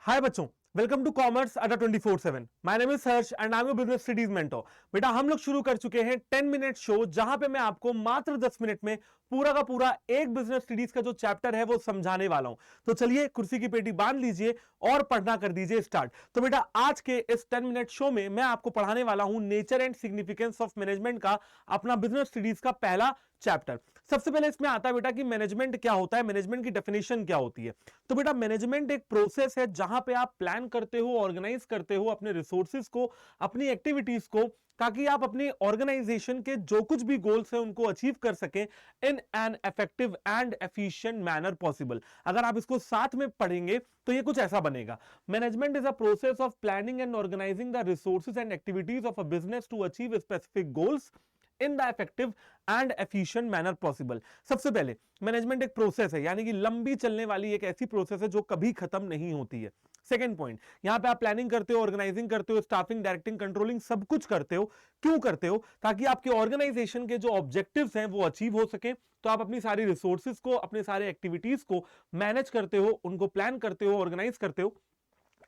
हाय बच्चों, welcome to commerce अड्डा 24/7। My name is Harsh and I am your business studies mentor. बेटा हम लोग शुरू कर चुके हैं 10 मिनट शो, जहां पे मैं आपको मात्र 10 मिनट में पूरा का पूरा एक बिजनेस स्टडीज का जो चैप्टर है वो समझाने वाला हूं। तो चलिए कुर्सी की पेटी बांध लीजिए और पढ़ना कर दीजिए स्टार्ट। तो बेटा आज के इस 10 मिनट शो में मैं आपको पढ़ाने वाला हूं nature and significance of management का अपना बिजनेस स्टडीज का पहला चैप्टर। सबसे पहले इसमें आता है बेटा कि मैनेजमेंट क्या होता है, मैनेजमेंट की डेफिनेशन क्या होती है। तो बेटा मैनेजमेंट एक प्रोसेस है जहां पे आप प्लान करते हो, ऑर्गेनाइज करते हो अपने रिसोर्सेज को, अपनी एक्टिविटीज को, ताकि आप अपनी ऑर्गेनाइजेशन के जो कुछ भी गोल्स हैं उनको अचीव कर सकें in an effective and efficient manner possible. अगर आप इसको साथ में पढ़ेंगे तो ये कुछ ऐसा बनेगा। Management is a process of planning and organising the resources and activities of a business to achieve specific goals in the effective and efficient manner possible. सबसे पहले मैनेजमेंट एक प्रोसेस है, यानी कि लंबी चलने वाली एक ऐसी प्रोसेस है जो कभी खत्म नहीं होती है। सेकेंड पॉइंट, यहां पे आप प्लानिंग करते हो, ऑर्गेनाइजिंग करते हो, स्टाफिंग, डायरेक्टिंग, कंट्रोलिंग सब कुछ करते हो। क्यों करते हो? ताकि आपके ऑर्गेनाइजेशन के जो ऑब्जेक्टिव्स हैं वो अचीव हो सके। तो आप अपनी सारी रिसोर्सेज को, अपने सारे एक्टिविटीज को मैनेज करते हो, उनको प्लान करते हो, ऑर्गेनाइज करते हो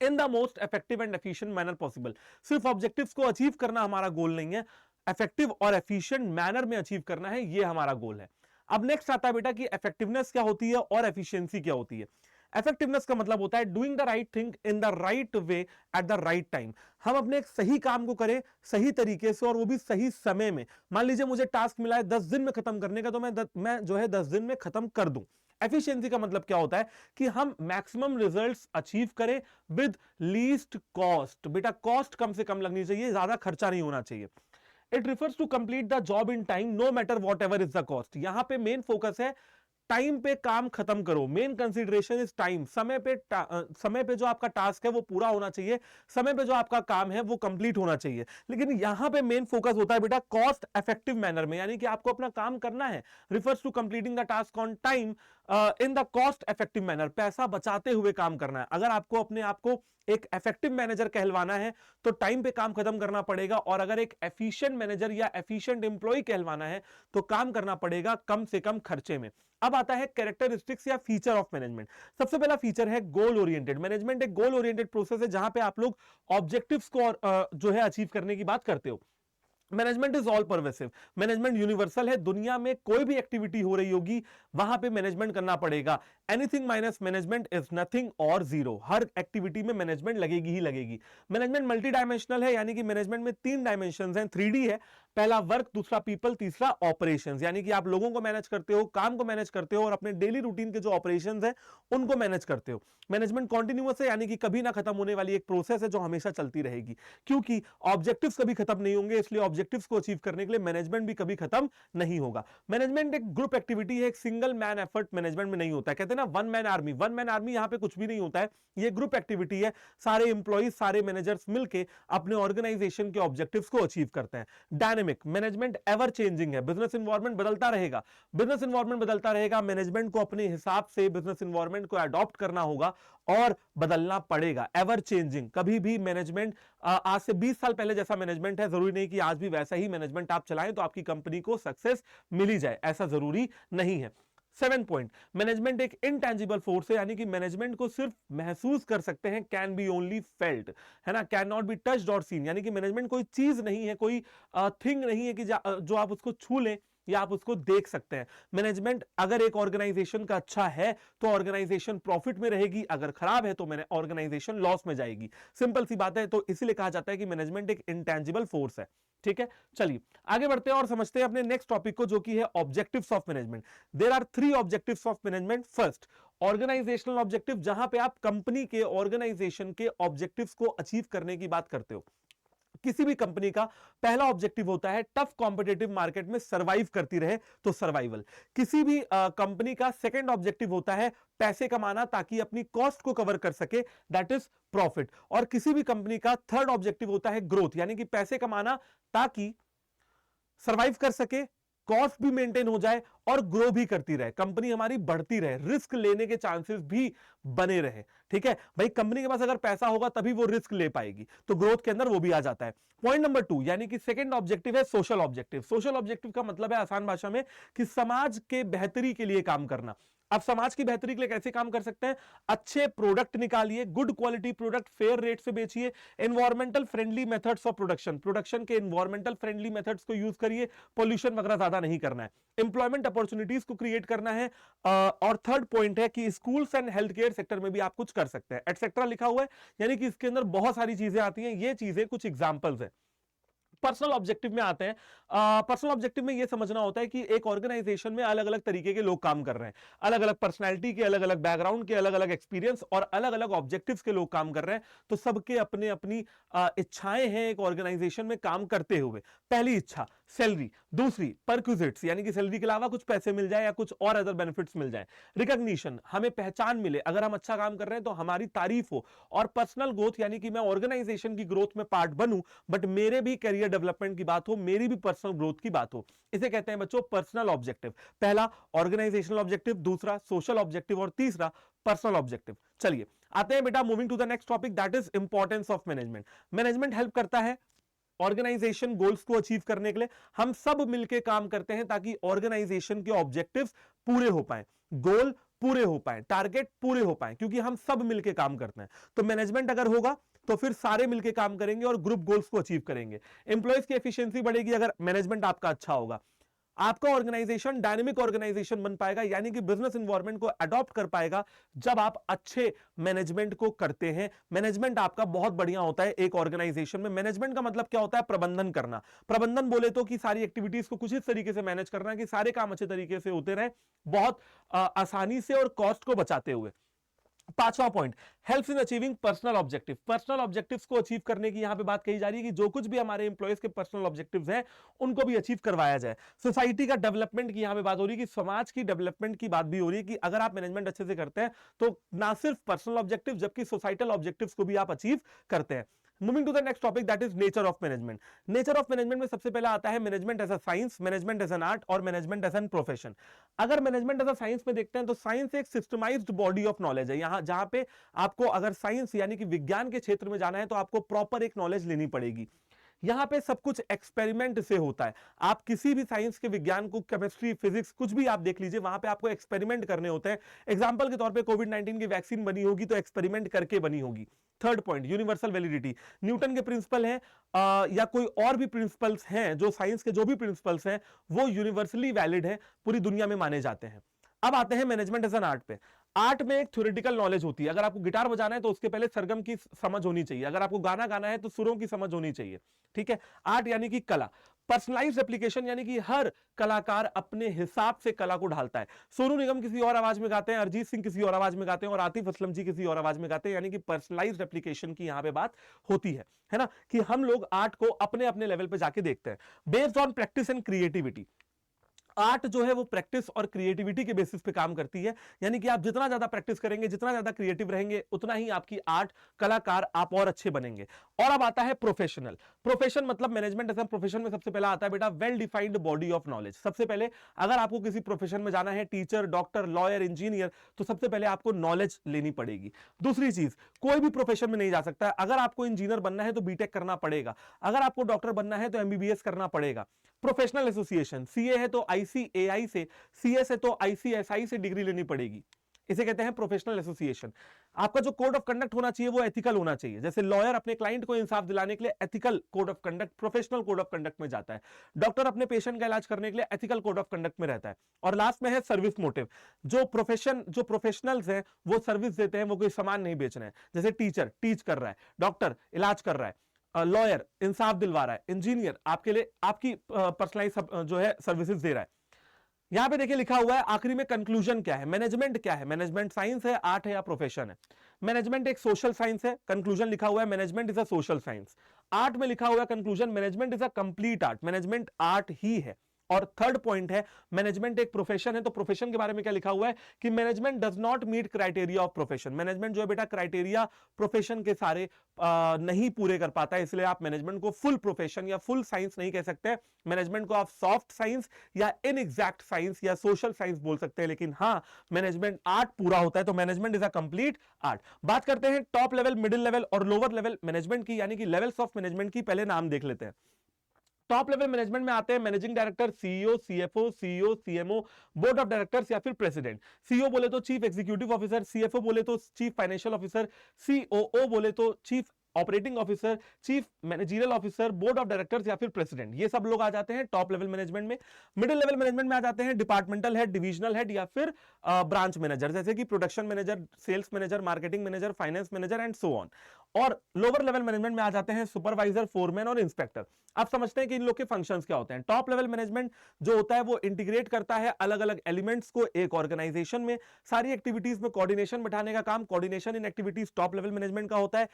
in the most effective and efficient manner possible. सिर्फ ऑब्जेक्टिव्स को अचीव करना हमारा गोल नहीं है, इफेक्टिव और एफिशिएंट मैनर में अचीव करना है, ये हमारा गोल है। अब नेक्स्ट आता है बेटा कि इफेक्टिवनेस क्या होती है और एफिशिएंसी क्या होती है। इफेक्टिवनेस का मतलब होता है doing the right thing in the right way at the right time. हम अपने एक सही काम को करें सही तरीके से और वो भी सही समय में। मान लीजिए मुझे टास्क मिला है 10 दिन में खत्म करने का, तो मैं जो है 10 दिन में खत्म कर दूं। एफिशिएंसी का मतलब क्या होता है कि हम मैक्सिमम रिजल्ट्स अचीव करें विद लीस्ट कॉस्ट। बेटा कॉस्ट कम से कम लगनी चाहिए, ज्यादा खर्चा नहीं होना चाहिए। It refers to complete the job in time no matter whatever is the cost. यहां पे मेन फोकस है टाइम पे काम खत्म करो। Main consideration is time. समय पे जो आपका टास्क है वो पूरा होना चाहिए, समय पे जो आपका काम है वो कंप्लीट होना चाहिए। लेकिन यहां पे मेन फोकस होता है बेटा कॉस्ट इफेक्टिव मैनर में, यानी कि आपको अपना काम करना है। Refers to completing the task on time in the cost effective manner. पैसा बचाते हुए काम करना है। अगर आपको अपने आप को एक इफेक्टिव मैनेजर कहलवाना है तो टाइम पे काम खत्म करना पड़ेगा, और अगर एक एफिशिएंट मैनेजर या एफिशिएंट एम्प्लॉय कहलवाना है तो काम करना पड़ेगा कम से कम खर्चे में। अब आता है कैरेक्टरिस्टिक्स या फीचर ऑफ मैनेजमेंट। सबसे पहला फीचर है गोल ओरिएंटेड। मैनेजमेंट एक गोल ओरिएंटेड प्रोसेस है जहां पे आप लोग ऑब्जेक्टिव्स को जो है अचीव करने की बात करते हो। Management is all pervasive. Management universal है। दुनिया में कोई भी एक्टिविटी हो रही होगी वहां पे मैनेजमेंट करना पड़ेगा। Anything minus management is nothing और जीरो। हर एक्टिविटी में मैनेजमेंट लगेगी ही लगेगी। मैनेजमेंट मल्टी डायमेंशनल है, यानी कि मैनेजमेंट में 3 डायमेंशन हैं, 3D है। पहला वर्क, दूसरा पीपल, तीसरा ऑपरेशंस। यानी कि आप लोगों को मैनेज करते हो, काम को मैनेज करते हो और अपने डेली रूटीन के जो ऑपरेशंस हैं उनको मैनेज करते हो। मैनेजमेंट कॉन्टिन्यूअस है, यानी कि कभी ना खत्म होने वाली एक प्रोसेस है जो हमेशा चलती रहेगी, क्योंकि ऑब्जेक्टिव्स कभी खत्म नहीं होंगे। इसलिए ऑब्जेक्टिव्स को अचीव करने के लिए मैनेजमेंट भी कभी खत्म नहीं होगा। मैनेजमेंट एक ग्रुप एक्टिविटी है, एक सिंगल मैन एफर्ट मैनेजमेंट में नहीं होता है। कहते हैं ना one man army. One man army यहां पे कुछ भी नहीं होता है, ये ग्रुप एक्टिविटी है। सारे इंप्लॉइज, सारे मैनेजर्स मिलके अपने ऑर्गेनाइजेशन के ऑब्जेक्टिव्स को अचीव करते हैं। डायनेमिक। मैनेजमेंट एवर चेंजिंग है। बिजनेस इन्वायरमेंट बदलता रहेगा। बिजनेस इन्वायरमेंट बदलता रहेगा, मैनेजमेंट को अपने हिसाब से बिजनेस इन्वायरमेंट को अडॉप्ट करना होगा और बदलना पड़ेगा। Ever changing. कभी भी मैनेजमेंट आज से 20 साल पहले जैसा मैनेजमेंट है, जरूरी नहीं कि आज भी वैसा ही मैनेजमेंट आप चलाएं तो आपकी कंपनी को सक्सेस मिली जाए, ऐसा जरूरी नहीं है। 7 पॉइंट, मैनेजमेंट एक इनटैंजिबल फोर्स है, यानी कि मैनेजमेंट को सिर्फ महसूस कर सकते हैं, कैन बी ओनली फेल्ट, है ना, कैन नॉट बी टच्ड और सीन। यानी कि मैनेजमेंट कोई चीज नहीं है, कोई थिंग नहीं है कि जो आप उसको छू लें या आप उसको देख सकते हैं। मैनेजमेंट अगर एक ऑर्गेनाइजेशन का अच्छा है तो ऑर्गेनाइजेशन प्रॉफिट में रहेगी, अगर खराब है तो ऑर्गेनाइजेशन लॉस में जाएगी। सिंपल सी बात है। तो इसीलिए कहा जाता है कि मैनेजमेंट एक इंटैंजिबल फोर्स है। ठीक है, चलिए आगे बढ़ते हैं और समझते हैं अपने नेक्स्ट टॉपिक को, जो कि है objectives of management. There are 3 objectives of management. First, organisational objective, जहां पे आप कंपनी के, ऑर्गेनाइजेशन के ऑब्जेक्टिव्स को अचीव करने की बात करते हो। किसी भी कंपनी का पहला ऑब्जेक्टिव होता है टफ कॉम्पिटेटिव मार्केट में सरवाइव करती रहे, तो सर्वाइवल। किसी भी कंपनी का सेकंड ऑब्जेक्टिव होता है पैसे कमाना ताकि अपनी कॉस्ट को कवर कर सके, दैट इज प्रॉफिट। और किसी भी कंपनी का थर्ड ऑब्जेक्टिव होता है ग्रोथ, यानी कि पैसे कमाना ताकि सर्वाइव कर सके, कॉस्ट भी मेंटेन हो जाए और ग्रो भी करती रहे, कंपनी हमारी बढ़ती रहे, रिस्क लेने के चांसेस भी बने रहे। ठीक है भाई, कंपनी के पास अगर पैसा होगा तभी वो रिस्क ले पाएगी, तो ग्रोथ के अंदर वो भी आ जाता है। पॉइंट नंबर 2 यानी कि सेकंड ऑब्जेक्टिव है सोशल ऑब्जेक्टिव। सोशल ऑब्जेक्टिव का मतलब है आसान भाषा में कि समाज के बेहतरी के लिए काम करना। आप समाज की बेहतरी के लिए कैसे काम कर सकते हैं? अच्छे प्रोडक्ट निकालिए, good quality product fair rate से बेचिए, environmental friendly methods of production, production के एनवायरमेंटल फ्रेंडली मेथड्स को यूज करिए, पॉल्यूशन वगैरह ज्यादा नहीं करना है, एम्प्लॉयमेंट अपॉर्चुनिटीज को क्रिएट करना है। और थर्ड पॉइंट है कि schools and health care sector में भी आप कुछ कर सकते हैं। एटसेट्रा लिखा हुआ है, यानी कि इसके अंदर बहुत सारी चीजें आती हैं, ये चीजें कुछ एग्जाम्पल्स हैं। पर्सनल ऑब्जेक्टिव में आते हैं। पर्सनल ऑब्जेक्टिव में यह समझना होता है कि एक ऑर्गेनाइजेशन में अलग अलग तरीके के लोग काम कर रहे हैं, अलग अलग पर्सनैलिटी के, अलग अलग बैकग्राउंड के, अलग अलग एक्सपीरियंस और अलग अलग ऑब्जेक्टिव्स के लोग काम कर रहे हैं, तो सबके अपने अपनी इच्छाएं हैं एक ऑर्गेनाइजेशन में काम करते हुए। पहली इच्छा सैलरी, दूसरी परक्विजिट्स यानी कि सैलरी के अलावा कुछ पैसे मिल जाए या कुछ और अदर बेनिफिट्स मिल जाए, रिकॉग्निशन हमें पहचान मिले, अगर हम अच्छा काम कर रहे हैं तो हमारी तारीफ हो, और पर्सनल ग्रोथ यानी कि मैं ऑर्गेनाइजेशन की ग्रोथ में पार्ट बनूं बट मेरे भी करियर डेवलपमेंट की बात हो, मेरी भी पर्सनल ग्रोथ की बात हो। इसे कहते हैं बच्चों पर्सनल ऑब्जेक्टिव। पहला ऑर्गेनाइजेशनल ऑब्जेक्टिव, दूसरा सोशल ऑब्जेक्टिव और तीसरा पर्सनल ऑब्जेक्टिव। चलिए आते हैं बेटा moving to the next topic, that is importance of management. Management help करता है ऑर्गेनाइजेशन गोल्स को अचीव करने के लिए। हम सब मिलकर काम करते हैं ताकि ऑर्गेनाइजेशन के ऑब्जेक्टिव्स पूरे हो पाए, गोल पूरे हो पाए, टारगेट पूरे हो पाए, क्योंकि हम सब मिलकर काम करते हैं। तो मैनेजमेंट अगर होगा तो फिर सारे मिलकर काम करेंगे और ग्रुप गोल्स को अचीव करेंगे। एम्प्लॉयज की एफिशिएंसी बढ़ेगी अगर मैनेजमेंट आपका अच्छा होगा। आपका ऑर्गेनाइजेशन डायनेमिक ऑर्गेनाइजेशन बन पाएगा, यानी कि बिजनेस एनवायरनमेंट को अडॉप्ट कर पाएगा जब आप अच्छे मैनेजमेंट को करते हैं। मैनेजमेंट आपका बहुत बढ़िया होता है एक ऑर्गेनाइजेशन में। मैनेजमेंट का मतलब क्या होता है? प्रबंधन करना। प्रबंधन बोले तो कि सारी एक्टिविटीज को कुछ इस तरीके से मैनेज करना कि सारे काम अच्छे तरीके से होते रहे, बहुत आसानी से और कॉस्ट को बचाते हुए। पांचवा point, helps in achieving personal objective. Personal objectives को अचीव करने की यहां पे बात कही जा रही है कि जो कुछ भी हमारे एम्प्लॉयज के पर्सनल ऑब्जेक्टिव्स हैं उनको भी अचीव करवाया जाए। सोसाइटी का डेवलपमेंट की यहां पे बात हो रही है कि समाज की डेवलपमेंट की बात भी हो रही है कि अगर आप मैनेजमेंट अच्छे से करते हैं तो ना सिर्फ पर्सनल ऑब्जेक्टिव जबकि सोसाइटल ऑब्जेक्टिव्स को भी आप अचीव करते हैं। Moving to the next topic, that is nature of management. Nature of management में सबसे पहला आता है management as a science, management as an art और मैनेजमेंट एज एन प्रोफेशन। अगर मैनेजमेंट एज अ साइंस में देखते हैं तो साइंस एक सिस्टमाइज्ड बॉडी ऑफ नॉलेज है। यहां जहां पे आपको अगर साइंस यानी कि विज्ञान के क्षेत्र में जाना है तो आपको प्रॉपर एक नॉलेज लेनी पड़ेगी। यहां पे सब कुछ एक्सपेरिमेंट से होता है। आप किसी भी साइंस के विज्ञान को, केमिस्ट्री, फिजिक्स, कुछ भी आप देख लीजिए, वहां पे आपको एक्सपेरिमेंट करने होते हैं। एग्जांपल के तौर पे कोविड-19 की वैक्सीन बनी होगी तो एक्सपेरिमेंट करके बनी होगी। Third point, universal validity. Newton के प्रिंसिपल हैं या कोई और भी प्रिंसिपल्स हैं, जो साइंस के जो भी प्रिंसिपल्स हैं वो यूनिवर्सली वैलिड है, पूरी दुनिया में माने जाते हैं। अब आते हैं मैनेजमेंट एज एन आर्ट पे। आर्ट में एक थ्योरेटिकल नॉलेज होती है। अगर आपको गिटार बजाना है तो उसके पहले सरगम की समझ होनी चाहिए, अगर आपको गाना गाना है तो सुरों की समझ होनी चाहिए। ठीक है, आर्ट यानी कि कला। पर्सनलाइज्ड एप्लीकेशन यानी कि हर कलाकार अपने हिसाब से कला को ढालता है। सोनू निगम किसी और आवाज में गाते हैं, अरिजीत सिंह किसी और आवाज में गाते हैं और आतिफ असलम जी किसी और आवाज में गाते हैं, यानी कि पर्सनलाइज्ड एप्लीकेशन की यहां पे बात होती है ना, कि हम लोग आर्ट को अपने अपने लेवल पे जाके देखते हैं। Based on practice and creativity. Art जो है वो प्रैक्टिस और क्रिएटिविटी के बेसिस पे काम करती है, यानी कि आप जितना ज्यादा प्रैक्टिस करेंगे, जितना ज्यादा क्रिएटिव रहेंगे, उतना ही आपकी आर्ट, कलाकार आप और अच्छे बनेंगे। और अब आता है प्रोफेशनल। प्रोफेशन मतलब मैनेजमेंट एज अ प्रोफेशन में सबसे पहला आता है बेटा well defined body of knowledge. सबसे पहले अगर आपको किसी प्रोफेशन में जाना है, टीचर, डॉक्टर, लॉयर, इंजीनियर, तो सबसे पहले आपको नॉलेज लेनी पड़ेगी। दूसरी चीज, कोई भी प्रोफेशन में नहीं जा सकता। अगर आपको इंजीनियर बनना है तो बीटेक करना पड़ेगा, अगर आपको डॉक्टर बनना है तो एमबीबीएस करना पड़ेगा। प्रोफेशनल एसोसिएशन, सीए है तो आईसीएआई से, सीएस है तो आईसीएसआई से डिग्री लेनी पड़ेगी, इसे कहते हैं प्रोफेशनल एसोसिएशन। आपका जो कोड ऑफ कंडक्ट होना चाहिए वो एथिकल होना चाहिए। जैसे लॉयर अपने क्लाइंट को इंसाफ दिलाने के लिए ethical code of conduct, professional code of conduct में जाता है। डॉक्टर अपने पेशेंट का इलाज करने के लिए एथिकल कोड ऑफ कंडक्ट में रहता है। और लास्ट में है सर्विस मोटिव। जो प्रोफेशनल्स हैं वो सर्विस देते हैं, वो कोई सामान नहीं बेच रहे हैं। जैसे टीचर टीच कर रहा है, डॉक्टर इलाज कर रहा है, लॉयर इंसाफ दिलवा रहा है, इंजीनियर आपके लिए आपकी पर्सनलाइज जो है सर्विसेज दे रहा है। यहां पे देखिए लिखा हुआ है आखिरी में कंक्लूजन क्या है, मैनेजमेंट क्या है, मैनेजमेंट साइंस है, आर्ट है या प्रोफेशन है। मैनेजमेंट एक सोशल साइंस है, कंक्लूजन लिखा हुआ है management is a social science. Art में लिखा हुआ है conclusion management is a complete art, management art ही है। और थर्ड पॉइंट है मैनेजमेंट एक प्रोफेशन है, तो प्रोफेशन के बारे में क्या लिखा हुआ है कि management does not meet criteria of profession. Management जो है बेटा क्राइटेरिया प्रोफेशन के सारे नहीं पूरे कर पाता है, इसलिए आप मैनेजमेंट को फुल प्रोफेशन या फुल साइंस नहीं कह सकते। मैनेजमेंट को आप सॉफ्ट साइंस या इनएग्जैक्ट साइंस या सोशल साइंस बोल सकते हैं, लेकिन हाँ मैनेजमेंट आर्ट पूरा होता है, तो management is a complete art. बात करते हैं टॉप लेवल, मिडिल लेवल और लोअर लेवल मैनेजमेंट की, यानी कि लेवल्स ऑफ मैनेजमेंट की पहले नाम देख लेते हैं। टॉप लेवल मैनेजमेंट में आते हैं managing director, CEO, CFO, CEO, CMO, board of directors या फिर प्रेसिडेंट। सीईओ बोले तो चीफ एग्जीक्यूटिव ऑफिसर, सीएफओ बोले तो चीफ फाइनेंशियल ऑफिसर, सीओओ बोले तो chief operating officer, chief managerial officer, board of directors या फिर प्रेसिडेंट, ये सब लोग आ जाते हैं टॉप लेवल मैनेजमेंट में। मिडिल लेवल मैनेजमेंट में आ जाते हैं डिपार्टमेंटल हेड, डिविजनल हेड या फिर ब्रांच मैनेजर, जैसे कि production manager, sales manager, marketing manager, finance manager and so on. और लोअर लेवल मैनेजमेंट में आ जाते हैं सुपरवाइजर, फोरमैन और इंस्पेक्टर। आप समझते हैं कि इन लोग के फंक्शंस क्या होते हैं। टॉप लेवल मैनेजमेंट जो होता है वो इंटीग्रेट करता है अलग अलग एलिमेंट्स को एक ऑर्गेनाइजेशन में, सारी एक्टिविटीज में कोऑर्डिनेशन बिठाने का काम, coordination in activities top level management का होता है।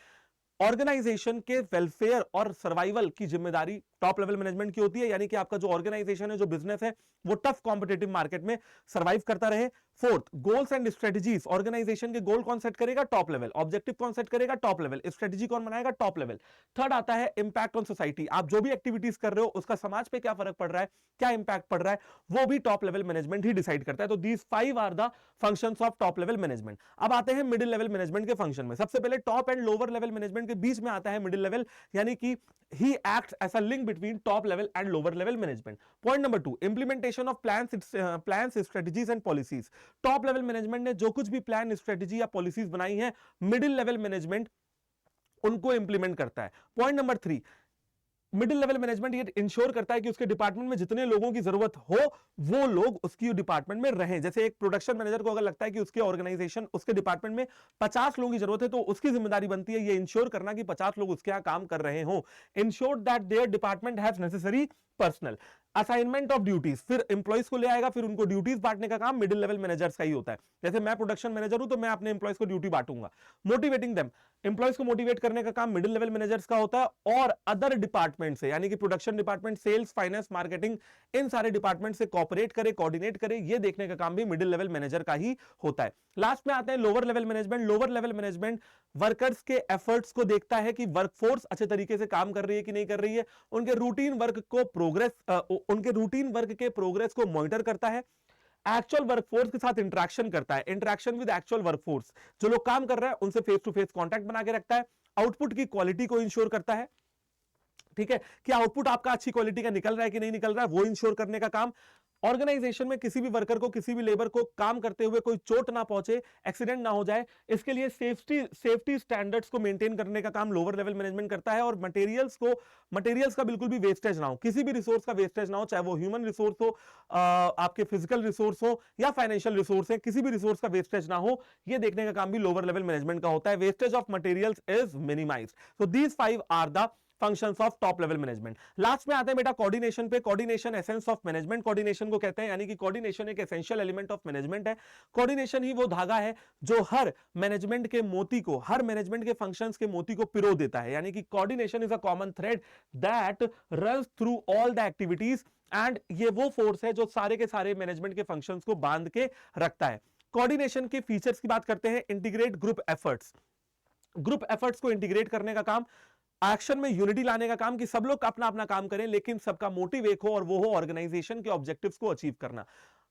ऑर्गेनाइजेशन के वेलफेयर और सर्वाइवल की जिम्मेदारी टॉप लेवल मैनेजमेंट की होती है, यानी कि आपका जो ऑर्गेनाइजेशन है, जो बिजनेस है, वो टफ कॉम्पिटिटिव मार्केट में सर्वाइव करता रहे। Fourth, goals and strategies, organisation के गोल कौन सेट करेगा, टॉप लेवल, ऑब्जेक्टिव कौन सेट करेगा, टॉप लेवल, स्ट्रेटजी कौन बनाएगा, टॉप लेवल। थर्ड आता है इंपैक्ट ऑन सोसाइटी, आप जो भी एक्टिविटीज कर रहे हो उसका समाज पे क्या फर्क पड़ रहा है, क्या इंपैक्ट पड़ रहा है, वो भी टॉप लेवल मैनेजमेंट ही डिसाइड करता है। तो these 5 are the functions of top level management. अब आते हैं मिडिल लेवल मैनेजमेंट के फंक्शन में। सबसे पहले top and lower level management के बीच में आता है मिडिल लेवल, यानी कि he acts as a link between top level and lower level management. Point number 2, implementation of plans, strategies and policies. Top level management ने जो कुछ भी प्लान, स्ट्रेटजी या पॉलिसीज बनाई है, मिडिल लेवल मैनेजमेंट उनको इंप्लीमेंट करता है। Point number 3, middle level management ये इंश्योर करता है कि उसके डिपार्टमेंट में जितने लोगों की जरूरत हो वो लोग उसकी डिपार्टमेंट में रहें। जैसे एक प्रोडक्शन मैनेजर को अगर लगता है कि उसके ऑर्गेनाइजेशन, उसके डिपार्टमेंट में 50 लोगों की जरूरत है, तो उसकी जिम्मेदारी बनती है ये इंश्योर करना कि 50 लोग उसके यहां काम कर रहे हो। Ensure that there department has necessary personal. Assignment of duties, फिर एम्प्लॉइज को ले आएगा, फिर उनको ड्यूटीज बांटने का काम मिडिल लेवल मैनेजर्स का ही होता है। जैसे मैं प्रोडक्शन मैनेजर हूं तो मैं अपने एम्प्लॉइज को ड्यूटी बांटूंगा। मोटिवेटिंग देम, एम्प्लॉइज को मोटिवेट करने का काम मिडिल लेवल मैनेजर्स का होता है। और अदर डिपार्टमेंट से, यानी कि production department, sales, finance, marketing, इन सारे डिपार्टमेंट से कोऑपरेट करे, कोऑर्डिनेट करे, ये देखने का काम भी मिडिल लेवल मैनेजर का ही होता है। लास्ट में आते हैं lower level management. Lower level management workers के एफर्ट्स को देखता है कि वर्कफोर्स अच्छे तरीके से काम कर रही है कि नहीं कर रही है, उनके रूटीन वर्क को उनके रूटीन वर्क के प्रोग्रेस को मॉनिटर करता है, एक्चुअल वर्कफोर्स के साथ इंटरेक्शन करता है, इंटरेक्शन विद एक्चुअल वर्कफोर्स, जो लोग काम कर रहे हैं उनसे फेस टू फेस कांटेक्ट बना के रखता है, आउटपुट की क्वालिटी को इंश्योर करता है, ठीक है, कि आउटपुट आपका अच्छी क्वालिटी का निकल रहा है कि नहीं निकल रहा है, वो इंश्योर करने का काम। ऑर्गेनाइजेशन में किसी भी वर्कर को, किसी भी लेबर को काम करते हुए कोई चोट ना पहुंचे, एक्सीडेंट ना हो जाए, इसके लिए सेफ्टी स्टैंडर्ड्स को मेंटेन करने का काम लोअर लेवल मैनेजमेंट करता है। और मटेरियल्स का बिल्कुल भी वेस्टेज ना हो, किसी भी रिसोर्स का वेस्टेज ना हो, चाहे वो ह्यूमन रिसोर्स हो, आपके फिजिकल रिसोर्स हो या फाइनेंशियल रिसोर्स है, किसी भी रिसोर्स का वेस्टेज ना हो, ये देखने का काम भी लोअर लेवल मैनेजमेंट का होता है। Wastage of materials is minimised. So these 5 are the functions of top level management. Last में आते हैं बेटा कोऑर्डिनेशन पे। Coordination essence of management, coordination को कहते हैं, यानी कि कोऑर्डिनेशन एक एसेंशियल एलिमेंट ऑफ मैनेजमेंट है। कोऑर्डिनेशन ही वो धागा है जो हर मैनेजमेंट के मोती को, हर मैनेजमेंट के फंक्शंस के मोती को पिरो देता है, यानी कि coordination is a common thread that runs through all the activities, and ये वो फोर्स है जो सारे के सारे मैनेजमेंट के फंक्शंस को बांध के रखता है। कोऑर्डिनेशन के फीचर्स की बात करते हैं, integrate group efforts, group efforts को इंटीग्रेट करने का काम, एक्शन में यूनिटी लाने का काम, कि सब लोग अपना अपना काम करें लेकिन सबका मोटिव एक हो और वो हो ऑर्गेनाइजेशन के ऑब्जेक्टिव्स को अचीव करना।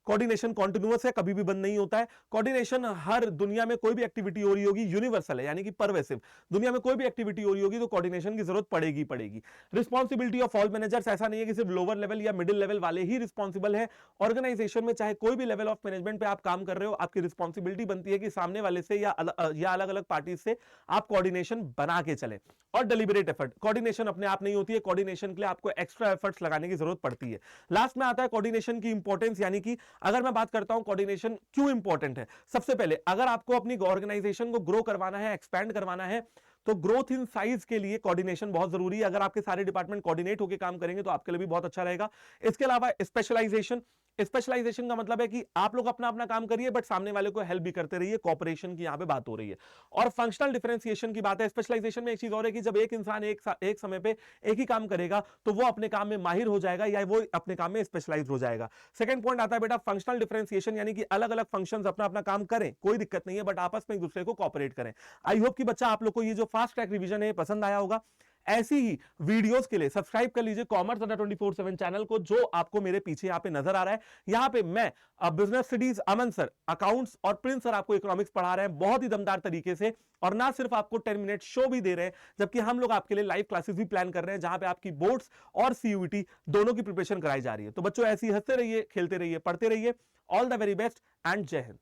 कोऑर्डिनेशन कॉन्टिन्यूअस है, कभी भी बंद नहीं होता है। कोऑर्डिनेशन हर दुनिया में कोई भी एक्टिविटी हो रही होगी, यूनिवर्सल है, यानी कि परवेसिव, दुनिया में कोई भी एक्टिविटी हो रही होगी तो कोऑर्डिनेशन की जरूरत पड़ेगी। रिस्पॉन्सिबिलिटी ऑफ ऑल मैनेजर्स, ऐसा नहीं है कि सिर्फ लोअर लेवल या मिडिल लेवल वाले ही रिस्पॉन्सिबल है। ऑर्गेनाइजेशन में चाहे कोई भी लेवल ऑफ मैनेजमेंट पे आप काम कर रहे हो, आपकी रिस्पॉन्सिबिलिटी बनती है कि सामने वाले से या अलग अलग पार्टी से आप कोऑर्डिनेशन बना के चले। और डेलिबरेट एफर्ट, कोऑर्डिनेशन अपने आप नहीं होती है, कोऑर्डिनेशन के लिए आपको एक्स्ट्रा एफर्ट्स लगाने की जरूरत पड़ती है। लास्ट में आता है कोऑर्डिनेशन की इंपॉर्टेंस, यानी कि अगर मैं बात करता हूं कोऑर्डिनेशन क्यों इंपॉर्टेंट है, सबसे पहले अगर आपको अपनी ऑर्गेनाइजेशन को ग्रो करवाना है, एक्सपैंड करवाना है, तो ग्रोथ इन साइज के लिए कोऑर्डिनेशन बहुत जरूरी है। अगर आपके सारे डिपार्टमेंट कोऑर्डिनेट होकर काम करेंगे तो आपके लिए भी बहुत अच्छा रहेगा। इसके अलावा स्पेशलाइजेशन, स्पेशलाइजेशन का मतलब है कि आप लोग अपना अपना काम करिए बट सामने वाले को हेल्प भी करते रहिए, कॉपरेशन की यहां पे बात हो रही है। और फंक्शनल डिफरेंशिएशन की बात है। स्पेशलाइजेशन में एक चीज और है कि जब एक इंसान एक समय पे एक ही काम करेगा तो वो अपने काम में माहिर हो जाएगा या वो अपने काम में स्पेशलाइज हो जाएगा। सेकंड पॉइंट आता है बेटा फंक्शनल डिफरेंशिएशन, यानी कि अलग अलग फंक्शंस अपना अपना काम करें, कोई दिक्कत नहीं है, बट आपस में एक दूसरे को कॉपरेट करें। आई होप कि बच्चा आप लोग को ये जो फास्ट ट्रैक रिवीजन है पसंद आया होगा। ऐसी ही वीडियोस के लिए सब्सक्राइब कर लीजिए कॉमर्स अड्डा 24/7 चैनल को, जो आपको मेरे पीछे यहां पे नजर आ रहा है। यहां पे मैं बिजनेस स्टडीज अमन सर, अकाउंट्स और प्रिंस सर आपको इकोनॉमिक्स पढ़ा रहे हैं बहुत ही दमदार तरीके से, और ना सिर्फ आपको 10 मिनट शो भी दे रहे हैं, जबकि हम लोग आपके लिए लाइव क्लासेस भी प्लान कर रहे हैं जहां पे आपकी बोर्ड्स और सीयूईटी दोनों की प्रिपरेशन कराई जा रही है। तो बच्चों ऐसी हंसते रहिए, खेलते रहिए, पढ़ते रहिए। All the very best and जय हिंद।